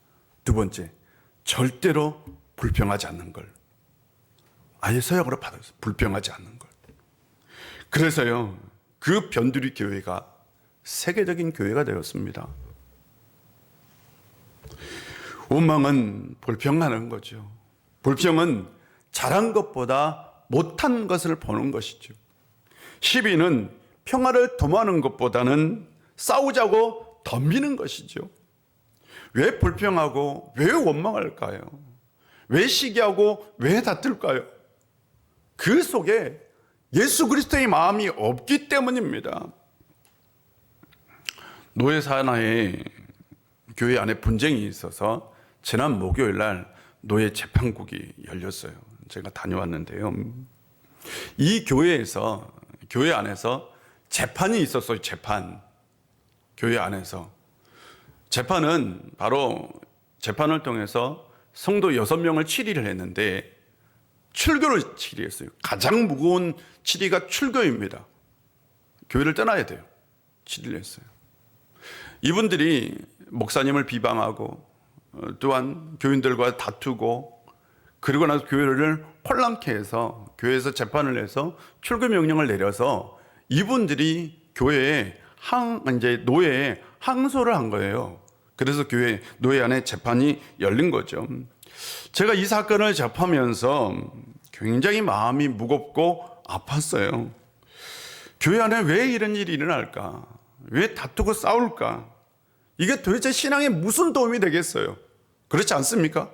두 번째, 절대로 불평하지 않는 걸. 아예 서약으로 받았어요. 불평하지 않는 걸. 그래서요, 그 변두리 교회가 세계적인 교회가 되었습니다. 원망은 불평하는 거죠. 불평은 잘한 것보다 못한 것을 보는 것이죠. 시비는 평화를 도모하는 것보다는 싸우자고 덤비는 것이죠. 왜 불평하고 왜 원망할까요? 왜 시기하고 왜 다툴까요? 그 속에 예수 그리스도의 마음이 없기 때문입니다. 노예 산하에 교회 안에 분쟁이 있어서 지난 목요일 날 노예 재판국이 열렸어요. 제가 다녀왔는데요. 이 교회에서, 교회 안에서 재판이 있었어요. 재판. 교회 안에서. 재판은 바로 재판을 통해서 성도 6명을 치리를 했는데 출교를 치리했어요. 가장 무거운 치리가 출교입니다. 교회를 떠나야 돼요. 치리를 했어요. 이분들이 목사님을 비방하고 또한 교인들과 다투고 그리고 나서 교회를 혼란케 해서 교회에서 재판을 해서 출교 명령을 내려서 이분들이 교회에 노예에 항소를 한 거예요. 그래서 교회 노예 안에 재판이 열린 거죠. 제가 이 사건을 접하면서 굉장히 마음이 무겁고 아팠어요. 교회 안에 왜 이런 일이 일어날까? 왜 다투고 싸울까? 이게 도대체 신앙에 무슨 도움이 되겠어요? 그렇지 않습니까?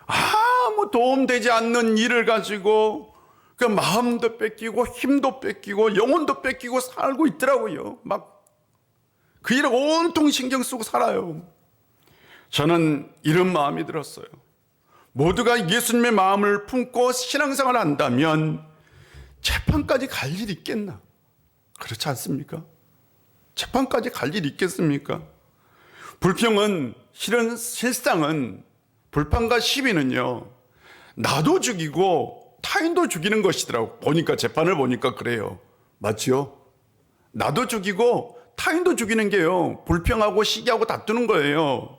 아무 도움되지 않는 일을 가지고 그 마음도 뺏기고 힘도 뺏기고 영혼도 뺏기고 살고 있더라고요. 막 그 일을 온통 신경 쓰고 살아요. 저는 이런 마음이 들었어요. 모두가 예수님의 마음을 품고 신앙생활을 한다면 재판까지 갈 일이 있겠나? 그렇지 않습니까? 재판까지 갈 일이 있겠습니까? 불평은 실상은 불평과 시비는요, 나도 죽이고 타인도 죽이는 것이더라고. 재판을 보니까 그래요. 맞죠? 나도 죽이고 타인도 죽이는 게요, 불평하고 시기하고 다투는 거예요.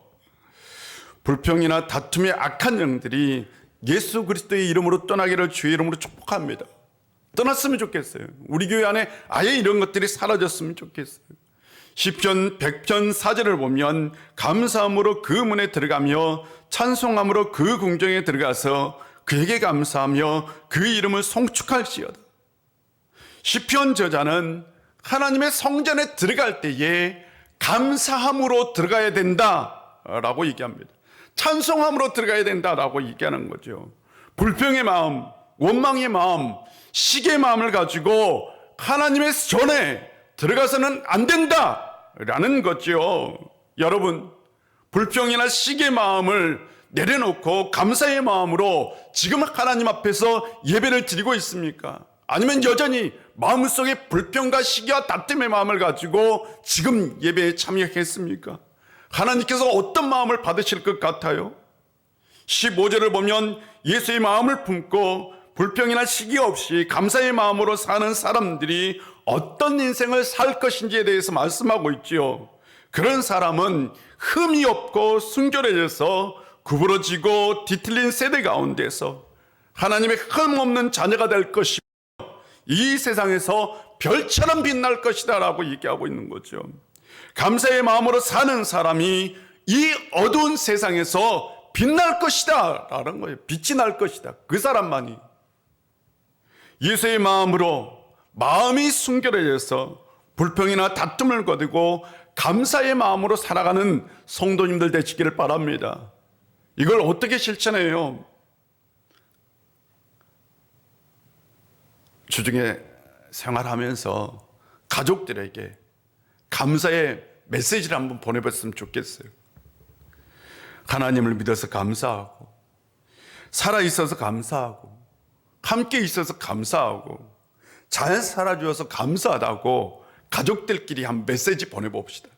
불평이나 다툼의 악한 영들이 예수 그리스도의 이름으로 떠나기를 주의 이름으로 축복합니다. 떠났으면 좋겠어요. 우리 교회 안에 아예 이런 것들이 사라졌으면 좋겠어요. 시편 100편 4절을 보면 감사함으로 그 문에 들어가며 찬송함으로 그 궁정에 들어가서 그에게 감사하며 그 이름을 송축할지어다. 시편 저자는 하나님의 성전에 들어갈 때에 감사함으로 들어가야 된다라고 얘기합니다. 찬송함으로 들어가야 된다라고 얘기하는 거죠. 불평의 마음, 원망의 마음, 시기의 마음을 가지고 하나님의 전에 들어가서는 안 된다라는 거죠. 여러분, 불평이나 시기의 마음을 내려놓고 감사의 마음으로 지금 하나님 앞에서 예배를 드리고 있습니까? 아니면 여전히 마음속에 불평과 시기와 다툼의 마음을 가지고 지금 예배에 참여했습니까? 하나님께서 어떤 마음을 받으실 것 같아요? 15절을 보면 예수의 마음을 품고 불평이나 시기 없이 감사의 마음으로 사는 사람들이 어떤 인생을 살 것인지에 대해서 말씀하고 있지요. 그런 사람은 흠이 없고 순결해져서 구부러지고 뒤틀린 세대 가운데서 하나님의 흠 없는 자녀가 될 것이며 이 세상에서 별처럼 빛날 것이다 라고 얘기하고 있는 거죠. 감사의 마음으로 사는 사람이 이 어두운 세상에서 빛날 것이다 라는 거예요. 빛이 날 것이다. 그 사람만이. 예수의 마음으로 마음이 순결해져서 불평이나 다툼을 거두고 감사의 마음으로 살아가는 성도님들 되시기를 바랍니다. 이걸 어떻게 실천해요? 주중에 생활하면서 가족들에게 감사의 메시지를 한번 보내봤으면 좋겠어요. 하나님을 믿어서 감사하고, 살아있어서 감사하고, 함께 있어서 감사하고, 잘 살아주어서 감사하다고 가족들끼리 한 메시지 보내봅시다.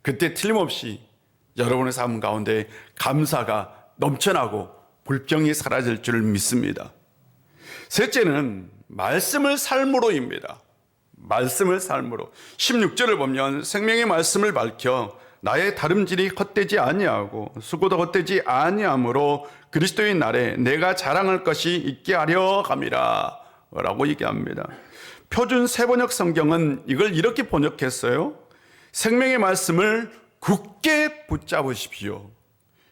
그때 틀림없이 여러분의 삶 가운데 감사가 넘쳐나고 불평이 사라질 줄 믿습니다. 셋째는 말씀을 삶으로입니다. 말씀을 삶으로. 16절을 보면 생명의 말씀을 밝혀 나의 다름질이 헛되지 아니하고 수고도 헛되지 아니하므로 그리스도의 날에 내가 자랑할 것이 있게 하려 함이라 라고 얘기합니다. 표준 세번역 성경은 이걸 이렇게 번역했어요. 생명의 말씀을 굳게 붙잡으십시오.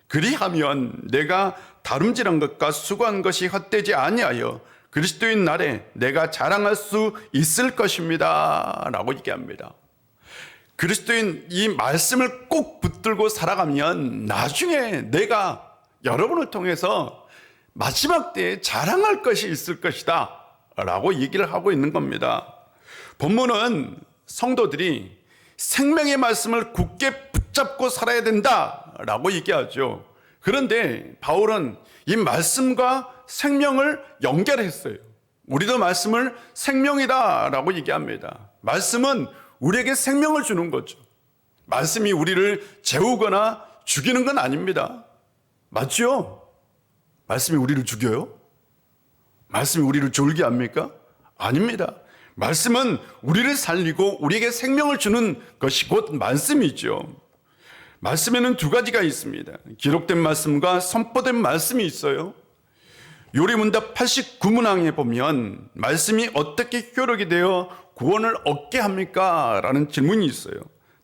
그리하면 내가 다름질한 것과 수고한 것이 헛되지 아니하여 그리스도의 날에 내가 자랑할 수 있을 것입니다 라고 얘기합니다. 그리스도인 이 말씀을 꼭 붙들고 살아가면 나중에 내가 여러분을 통해서 마지막 때에 자랑할 것이 있을 것이다 라고 얘기를 하고 있는 겁니다. 본문은 성도들이 생명의 말씀을 굳게 붙잡고 살아야 된다 라고 얘기하죠. 그런데 바울은 이 말씀과 생명을 연결했어요. 우리도 말씀을 생명이다 라고 얘기합니다. 말씀은 우리에게 생명을 주는 거죠. 말씀이 우리를 재우거나 죽이는 건 아닙니다. 맞죠? 말씀이 우리를 죽여요? 말씀이 우리를 졸게 합니까? 아닙니다. 말씀은 우리를 살리고 우리에게 생명을 주는 것이 곧 말씀이죠. 말씀에는 두 가지가 있습니다. 기록된 말씀과 선포된 말씀이 있어요. 요리문답 89문항에 보면 말씀이 어떻게 효력이 되어 구원을 얻게 합니까? 라는 질문이 있어요.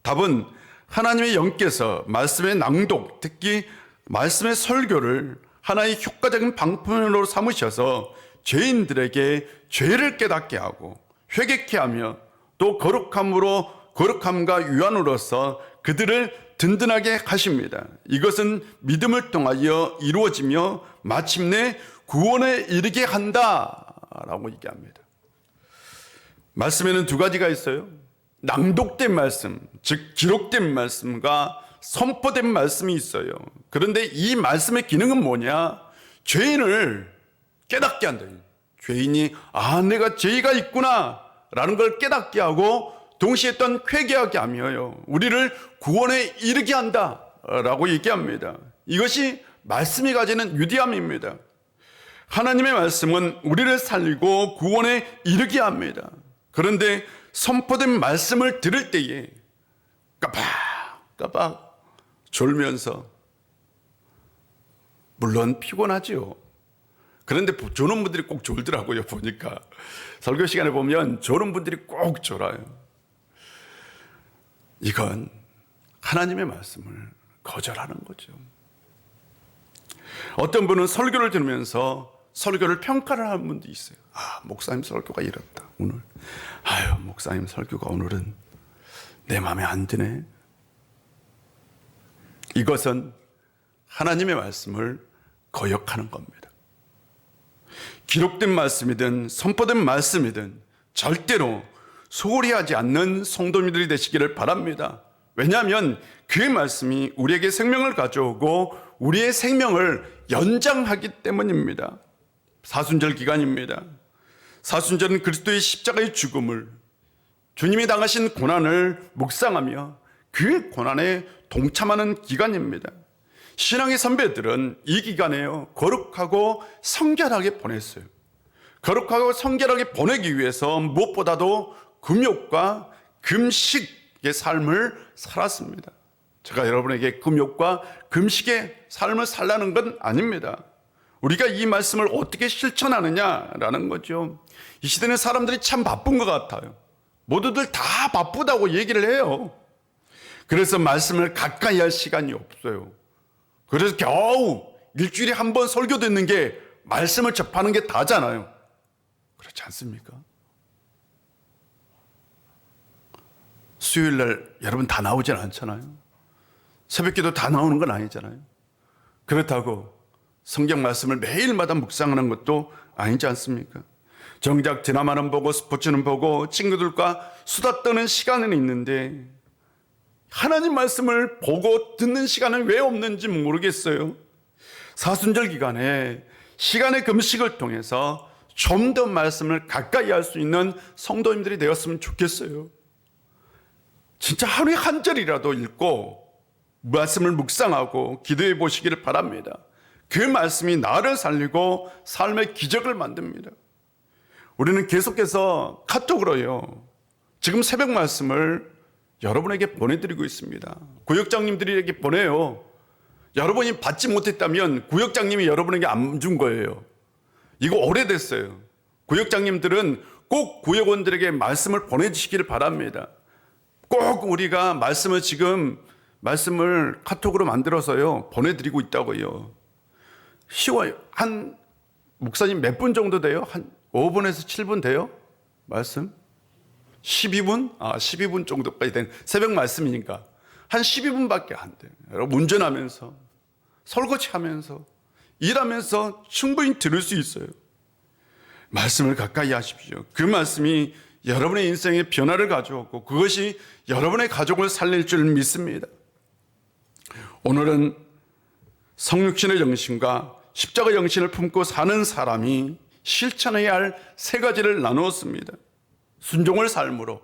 답은 하나님의 영께서 말씀의 낭독, 특히 말씀의 설교를 하나의 효과적인 방편으로 삼으셔서 죄인들에게 죄를 깨닫게 하고 회개케 하며 또 거룩함과 유한으로서 그들을 든든하게 하십니다. 이것은 믿음을 통하여 이루어지며 마침내 구원에 이르게 한다라고 얘기합니다. 말씀에는 두 가지가 있어요. 낭독된 말씀, 즉 기록된 말씀과 선포된 말씀이 있어요. 그런데 이 말씀의 기능은 뭐냐? 죄인을 깨닫게 한다. 죄인이 내가 죄가 있구나 라는 걸 깨닫게 하고 동시에 또한 회개하게 하며요. 우리를 구원에 이르게 한다 라고 얘기합니다. 이것이 말씀이 가지는 위대함입니다. 하나님의 말씀은 우리를 살리고 구원에 이르게 합니다. 그런데 선포된 말씀을 들을 때에 까박까박 졸면서, 물론 피곤하죠. 그런데 조는 분들이 꼭 졸더라고요. 보니까 설교 시간에 보면 조는 분들이 꼭 졸아요. 이건 하나님의 말씀을 거절하는 거죠. 어떤 분은 설교를 들으면서 설교를 평가를 하는 분도 있어요. 목사님 설교가 이렇다 오늘. 목사님 설교가 오늘은 내 마음에 안 드네. 이것은 하나님의 말씀을 거역하는 겁니다. 기록된 말씀이든 선포된 말씀이든 절대로 소홀히 하지 않는 성도님들이 되시기를 바랍니다. 왜냐하면 그의 말씀이 우리에게 생명을 가져오고 우리의 생명을 연장하기 때문입니다. 사순절 기간입니다. 사순절은 그리스도의 십자가의 죽음을, 주님이 당하신 고난을 묵상하며 그 고난에 동참하는 기간입니다. 신앙의 선배들은 이 기간에 거룩하고 성결하게 보냈어요. 거룩하고 성결하게 보내기 위해서 무엇보다도 금욕과 금식의 삶을 살았습니다. 제가 여러분에게 금욕과 금식의 삶을 살라는 건 아닙니다. 우리가 이 말씀을 어떻게 실천하느냐라는 거죠. 이 시대는 사람들이 참 바쁜 것 같아요. 모두들 다 바쁘다고 얘기를 해요. 그래서 말씀을 가까이 할 시간이 없어요. 그래서 겨우 일주일에 한 번 설교 듣는 게 말씀을 접하는 게 다잖아요. 그렇지 않습니까? 수요일날 여러분 다 나오진 않잖아요. 새벽기도 다 나오는 건 아니잖아요. 그렇다고 성경 말씀을 매일마다 묵상하는 것도 아니지 않습니까? 정작 드라마는 보고 스포츠는 보고 친구들과 수다 떠는 시간은 있는데 하나님 말씀을 보고 듣는 시간은 왜 없는지 모르겠어요. 사순절 기간에 시간의 금식을 통해서 좀 더 말씀을 가까이 할 수 있는 성도님들이 되었으면 좋겠어요. 진짜 하루에 한 절이라도 읽고 말씀을 묵상하고 기도해 보시기를 바랍니다. 그 말씀이 나를 살리고 삶의 기적을 만듭니다. 우리는 계속해서 카톡으로요, 지금 새벽 말씀을 여러분에게 보내드리고 있습니다. 구역장님들에게 보내요. 여러분이 받지 못했다면 구역장님이 여러분에게 안 준 거예요. 이거 오래됐어요. 구역장님들은 꼭 구역원들에게 말씀을 보내주시기를 바랍니다. 꼭 우리가 말씀을 카톡으로 만들어서요 보내드리고 있다고요. 쉬워요. 한 목사님 몇 분 정도 돼요? 한 5분에서 7분 돼요? 말씀? 12분? 12분 정도까지 된 새벽 말씀이니까 한 12분밖에 안 돼요. 여러분 운전하면서 설거지하면서 일하면서 충분히 들을 수 있어요. 말씀을 가까이 하십시오. 그 말씀이 여러분의 인생에 변화를 가져오고 그것이 여러분의 가족을 살릴 줄 믿습니다. 오늘은 성육신의 정신과 십자가 정신을 품고 사는 사람이 실천해야 할 세 가지를 나누었습니다. 순종을 삶으로,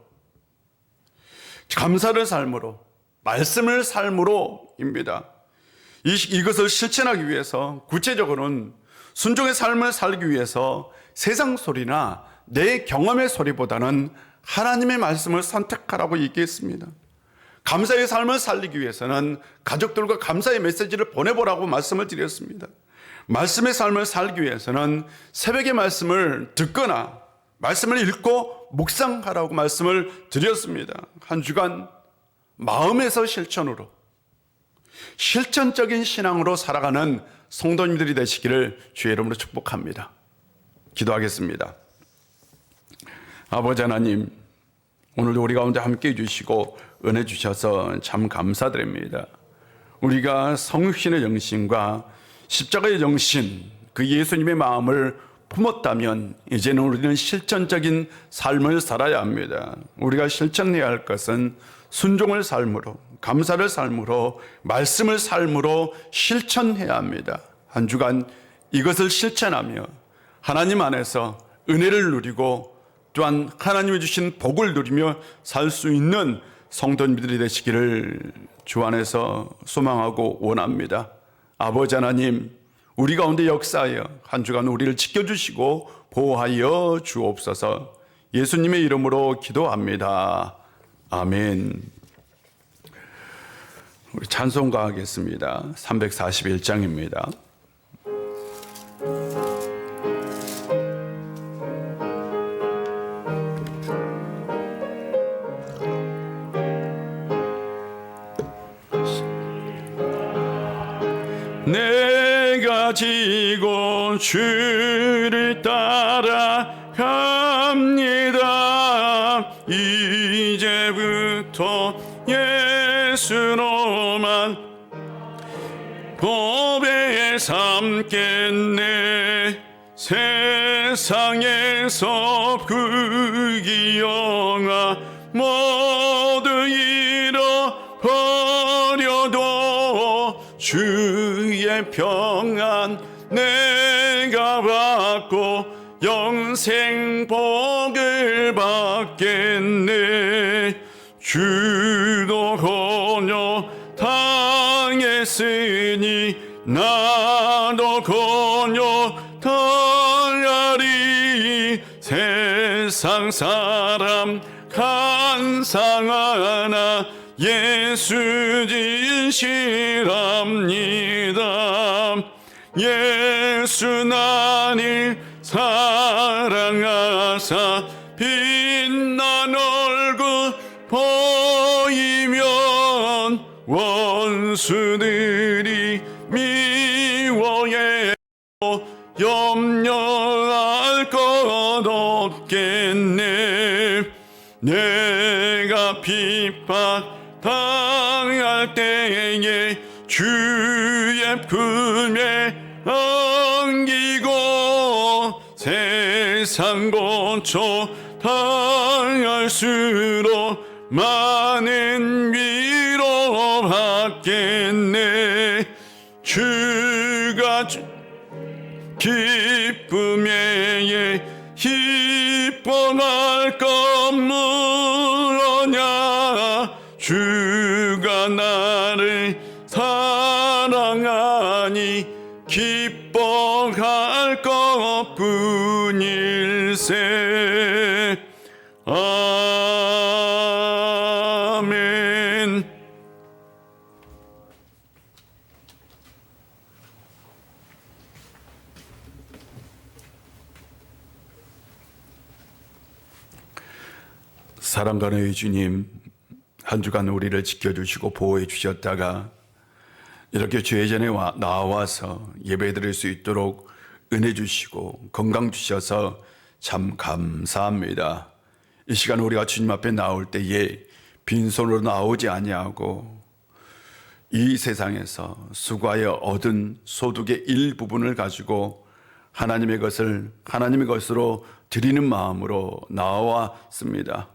감사를 삶으로, 말씀을 삶으로입니다. 이것을 실천하기 위해서 구체적으로는 순종의 삶을 살기 위해서 세상 소리나 내 경험의 소리보다는 하나님의 말씀을 선택하라고 얘기했습니다. 감사의 삶을 살리기 위해서는 가족들과 감사의 메시지를 보내보라고 말씀을 드렸습니다. 말씀의 삶을 살기 위해서는 새벽의 말씀을 듣거나 말씀을 읽고 묵상하라고 말씀을 드렸습니다. 한 주간 마음에서 실천으로, 실천적인 신앙으로 살아가는 성도님들이 되시기를 주의 이름으로 축복합니다. 기도하겠습니다. 아버지 하나님, 오늘도 우리 가운데 함께 해주시고 은혜 주셔서 참 감사드립니다. 우리가 성육신의 정신과 십자가의 정신, 그 예수님의 마음을 품었다면 이제는 우리는 실천적인 삶을 살아야 합니다. 우리가 실천해야 할 것은 순종을 삶으로, 감사를 삶으로, 말씀을 삶으로 실천해야 합니다. 한 주간 이것을 실천하며 하나님 안에서 은혜를 누리고 또한 하나님이 주신 복을 누리며 살 수 있는 성도님들이 되시기를 주 안에서 소망하고 원합니다. 아버지 하나님, 우리 가운데 역사하여 한 주간 우리를 지켜주시고 보호하여 주옵소서. 예수님의 이름으로 기도합니다. 아멘. 우리 찬송가 하겠습니다. 341장입니다. 내가 지고 주를 따라갑니다. 이제부터 예수로만 보배 삼겠네. 세상에서 부귀영화 모두 잃어버려도 주의 평안 내가 받고 영생 복을 받겠네. 주도 권유 당했으니 나도 권유 당하리. 세상 사람 간상하나 예수 진실합니다. 예수 나를 사랑하사 빛난 얼굴 보이면 원수들이 미워해 염려할 것 없겠네. 내가 핍박 당할 때에 주의 품에 안기고 세상 고초 당할수록 많은 위로 받겠네. 주가 기쁨에 기뻐할 것 무엇냐. 주가 나를 사랑하니 기뻐할 것뿐일세. 아멘. 사랑과 너의 주님, 한 주간 우리를 지켜주시고 보호해 주셨다가 이렇게 주의 전에 나와서 예배 드릴 수 있도록 은혜 주시고 건강 주셔서 참 감사합니다. 이 시간 우리가 주님 앞에 나올 때에 빈손으로 나오지 아니하고 이 세상에서 수고하여 얻은 소득의 일부분을 가지고 하나님의 것으로 드리는 마음으로 나왔습니다.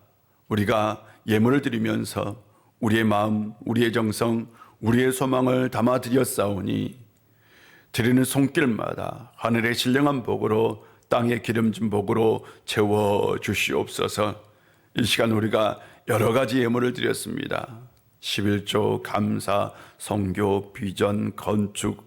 우리가 예물을 드리면서 우리의 마음, 우리의 정성, 우리의 소망을 담아 드렸사오니 드리는 손길마다 하늘의 신령한 복으로 땅의 기름진 복으로 채워 주시옵소서. 이 시간 우리가 여러 가지 예물을 드렸습니다. 11조, 감사, 선교, 비전, 건축,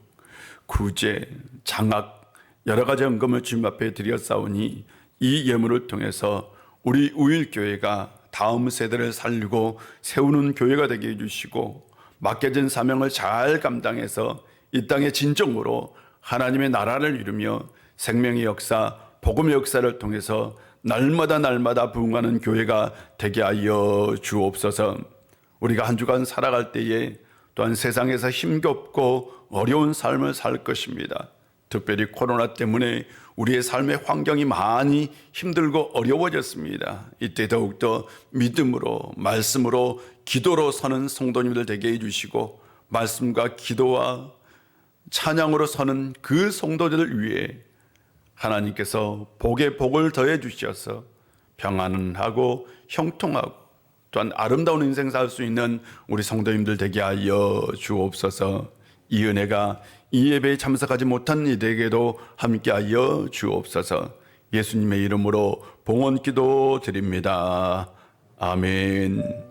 구제, 장학 여러 가지 헌금을 주님 앞에 드렸사오니 이 예물을 통해서 우리 우일교회가 다음 세대를 살리고 세우는 교회가 되게 해주시고 맡겨진 사명을 잘 감당해서 이 땅의 진정으로 하나님의 나라를 이루며 생명의 역사, 복음의 역사를 통해서 날마다 부흥하는 교회가 되게 하여 주옵소서. 우리가 한 주간 살아갈 때에 또한 세상에서 힘겹고 어려운 삶을 살 것입니다. 특별히 코로나 때문에 우리의 삶의 환경이 많이 힘들고 어려워졌습니다. 이때 더욱더 믿음으로, 말씀으로, 기도로 서는 성도님들 되게 해주시고 말씀과 기도와 찬양으로 서는 그 성도들을 위해 하나님께서 복에 복을 더해 주셔서 평안하고 형통하고 또한 아름다운 인생 살 수 있는 우리 성도님들 되게 하여 주옵소서. 이 은혜가 이 예배에 참석하지 못한 이들에게도 함께하여 주옵소서. 예수님의 이름으로 봉헌 기도 드립니다. 아멘.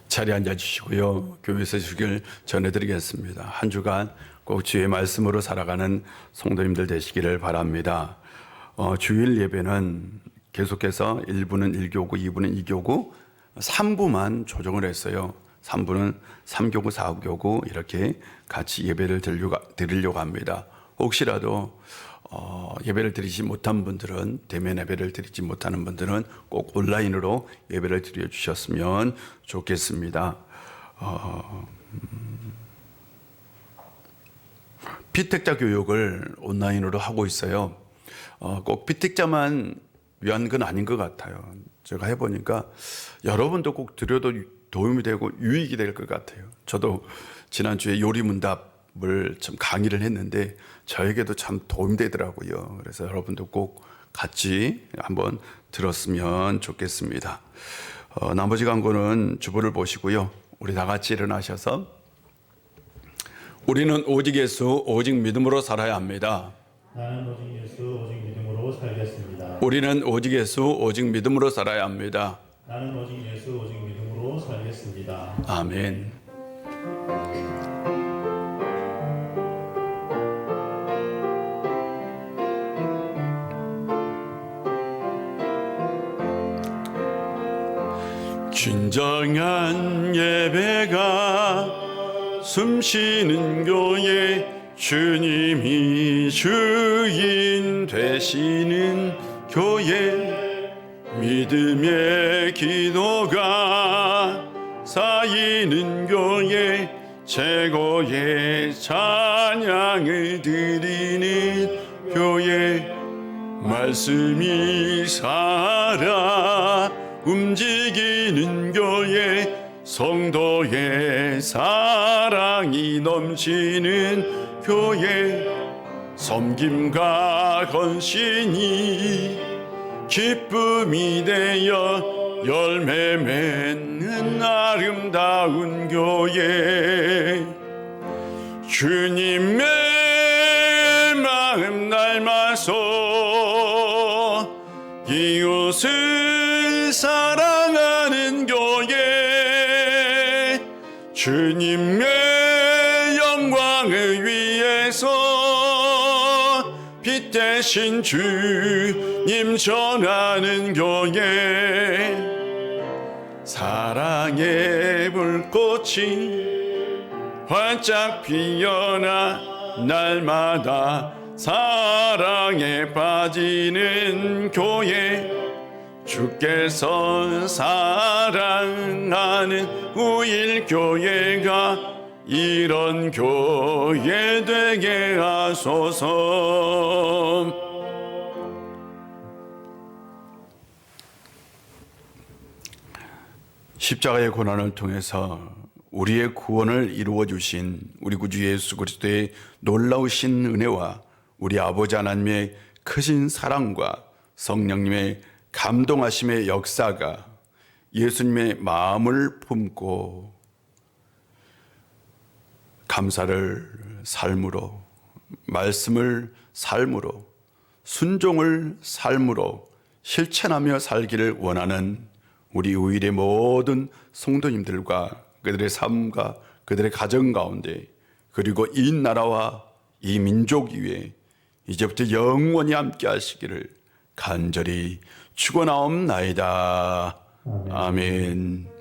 자리에 앉아주시고요. 교회에서 주길 전해드리겠습니다. 한 주간 꼭 주의 말씀으로 살아가는 성도님들 되시기를 바랍니다. 주일 예배는 계속해서 1부는 1교구, 2부는 2교구, 3부만 조정을 했어요. 3부는 3교구, 4교구 이렇게 같이 예배를 드리려고 합니다. 혹시라도 예배를 드리지 못한 분들은, 대면 예배를 드리지 못하는 분들은 꼭 온라인으로 예배를 드려 주셨으면 좋겠습니다. 피택자 교육을 온라인으로 하고 있어요. 꼭 피택자만 위한 건 아닌 것 같아요. 제가 해보니까 여러분도 꼭 드려도 도움이 되고 유익이 될 것 같아요. 저도 지난주에 요리문답 좀 강의를 했는데 저에게도 참 도움되더라고요. 그래서 여러분도 꼭 같이 한번 들었으면 좋겠습니다. 나머지 광고는 주보를 보시고요. 우리 다 같이 일어나셔서 우리는 오직 예수 오직 믿음으로 살아야 합니다. 나는 오직 예수 오직 믿음으로 살겠습니다. 우리는 오직 예수 오직 믿음으로 살아야 합니다. 나는 오직 예수 오직 믿음으로 살겠습니다. 아멘. 진정한 예배가 숨쉬는 교회 주님이 주인 되시는 교회 믿음의 기도가 쌓이는 교회 최고의 찬양을 드리는 교회 말씀이 살아 움직이는 교회 성도의 사랑이 넘치는 교회 섬김과 헌신이 기쁨이 되어 열매 맺는 아름다운 교회 주님의 마음 닮아서 이웃을 사랑하는 교회 주님의 영광을 위해서 빛 대신 주님 전하는 교회 사랑의 불꽃이 활짝 피어나 날마다 사랑에 빠지는 교회 주께서 사랑하는 우일교회가 이런 교회 되게 하소서. 십자가의 고난을 통해서 우리의 구원을 이루어 주신 우리 구주 예수 그리스도의 놀라우신 은혜와 우리 아버지 하나님의 크신 사랑과 성령님의 감동하심의 역사가 예수님의 마음을 품고 감사를 삶으로 말씀을 삶으로 순종을 삶으로 실천하며 살기를 원하는 우리 우일의 모든 성도님들과 그들의 삶과 그들의 가정 가운데 그리고 이 나라와 이 민족 위에 이제부터 영원히 함께 하시기를 간절히 축원하옵나이다. 아멘.